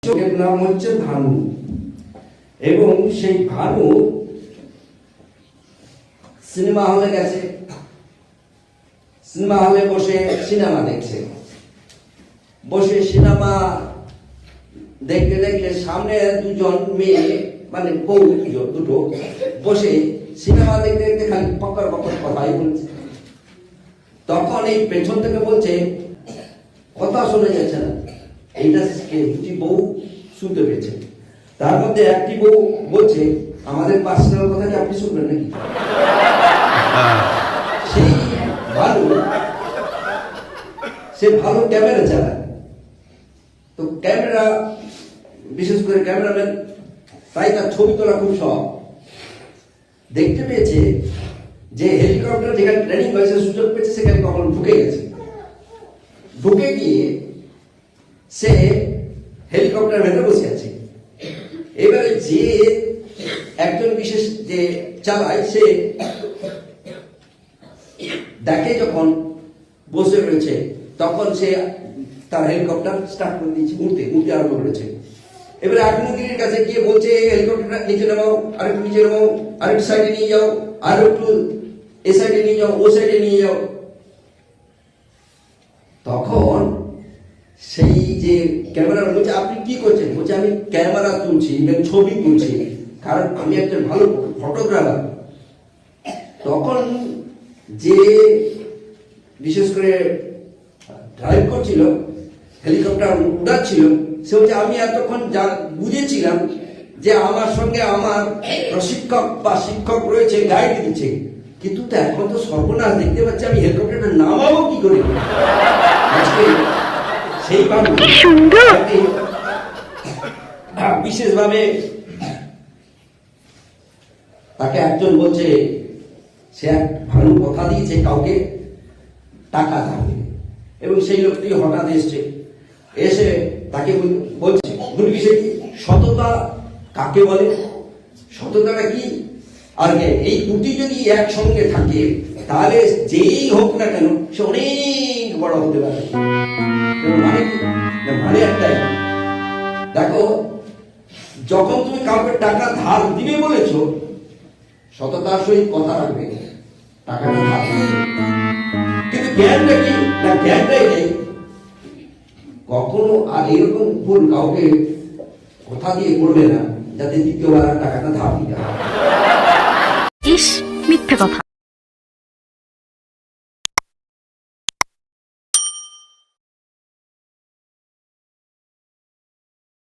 চোখের নাম হচ্ছে ভানু, এবং সেই ভানু সিনেমা হলে গেছে, সিনেমা হলে বসে সিনেমা দেখছে। বসে সিনেমা দেখতে দেখতে সামনে দুজন মেয়ে, মানে বউ দুটো বসে সিনেমা দেখতে দেখতে খালি পকর পকর কথাই বলছে। তখন এই পেছন থেকে বলছে, কথা শোনা যাচ্ছে না। এইটা দুটি বউ শুনতে পেয়েছে। তার মধ্যে একটি বউ বলছে, আমাদের পার্সোনাল কথা কি আপনি শুনবেন নাকি? সেই ভালো, সে ভালো ক্যামেরা চালায়। তো ক্যামেরা, বিশেষ করে ক্যামেরাম্যান, তাই তার ছবি তোলা খুব সহজ। দেখতে পেয়েছে যে হেলিকপ্টার যেখানে ট্রেনিং হয়েছে, সুযোগ পেয়েছে, সেখানে কখন ঢুকে গেছে। ঢুকে গিয়ে সে হেলিকপ্টার ভেতরে বসে আছে। এবারে যে একজন বিশেষ যে চালায়, সে দেখে যখন বসে রয়েছে, তখন সে তার হেলিকপ্টার স্টার্ট করে দিয়েছে, উঠতে আরম্ভ করেছে। এবারে আগ্নেয়গিরির কাছে গিয়ে বলছে, হেলিকপ্টারটা নিচে নামাও, আরেকটু নিচে নামাও, আরেকটু সাইডে নিয়ে যাও, আর একটু এ সাইডে নিয়ে যাও, ও সাইডে নিয়ে যাও। তখন সেই যে ক্যামেরা বলছে, আপনি কি করছেন? বলছে, আমি ক্যামেরা তুলছি, ছবি তুলছি, কারণ আমি একজন ভালো ফটোগ্রাফার। তখন যে বিশেষ করে ড্রাইভ করছিল, হেলিকপ্টার উড়াচ্ছিল, সে বলছে, আমি এতক্ষণ যা বুঝেছিলাম যে আমার সঙ্গে আমার প্রশিক্ষক বা শিক্ষক রয়েছে, গাইড দিচ্ছে, কিন্তু তো এখন তো সর্বনাশ, দেখতে পাচ্ছি আমি হেলিকপ্টারটা নামাবো কি করে? সেইভাবে বিশেষভাবে তাকে একজন বলছে, সে এক ভালো কথা দিয়েছে কাউকে টাকা দেবে, এবং সেই লোকটি হঠাৎ এসে তাকে বলছে, সততা কাকে বলে, সততাটা কি? আর এই দুটি যদি একসঙ্গে থাকে, তাহলে যেই হোক না কেন সে অনেক বড় হতে পারে। মানে কি? মানে একটাই, দেখো, যখন তুমি কাউকে টাকা ধার দিবে বলেছ, সততার সহিত কথা রাখবে, টাকাটা ধার দিবে। কিন্তু জ্ঞানটা কি? না, জ্ঞানটাই নেই। কখনো আর এরকম ভুল কাউকে কথা দিয়ে করবে না, যাতে দ্বিতীয়বার টাকাটা ধার দিতে হয়। ইস, মিথ্যে কথা।